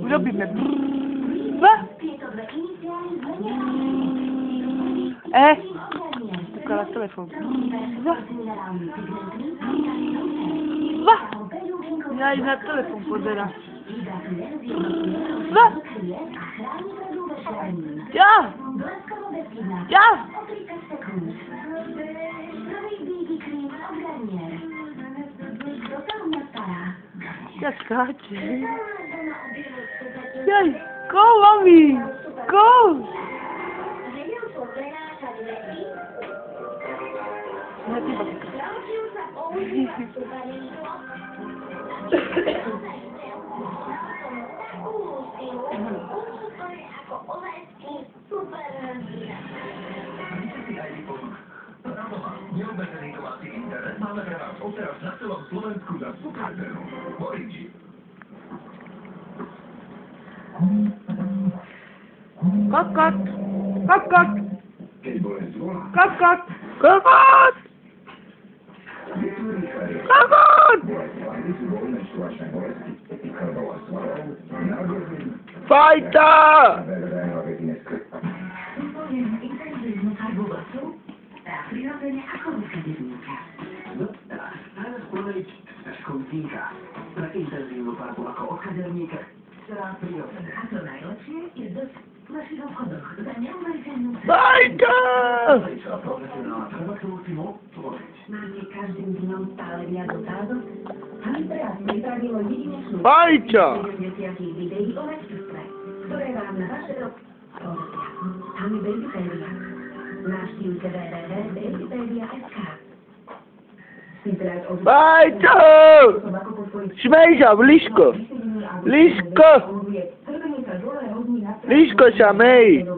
Urobíme Ukala telefon. Ja i na telefon pozera. Ja! Ja skače. Jaj, go, mami! Go! Ja ti ba Neobmedzený domáci internet máme pre vás odteraz na celom Slovensku za super cenu. Morigi. Kokot! Kokot! Keď bolesť volá. Kokot! Kokot! Kokot! Fajta! Prirodzene ako vysadebníka. No, teraz povedať škodníka. Pre intenzívnu farbu ako od kaderníka. Ktorá prirodzene. A to najlepšie je dosť v našich obchodoch za neuveriteľnú cenu. Fajta! Profesionálna farba, ktorú si mohol tvoriť. Máte každým dňom stále viac otázok? A my teraz pripravilo jedinečnú Fajta! 70 videí o lekčustre, ktoré vám na vaše povedia. Hami Babypedia. Navštívte www.babypedia.sk. Fajta! Śmiej się, blisko! Blisko! Blisko sa myj!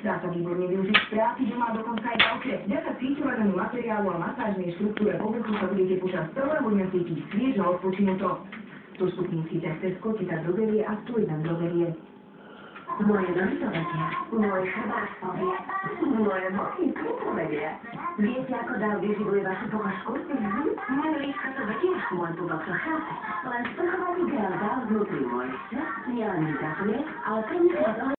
Dá sa výborne využiť v práci doma, dokonca aj ďalšie. Vďaka cíťovatému materiálu a masážnej štruktúre povrchu sa budete počas celého dňa cítiť sviežo odpočinuto. Dostupný si cez Kotika drogerie a Stujdan drogerie. Moje dostovedia, môj chrbástovie, moje boky krupovedia. Viete, ako dál vyživuje vašu považku? Moje líčka to tiež môj púbok to chápe. Len sprchovaný gel dál vnútri môj srdc nielen vyzahuje, ale pre nich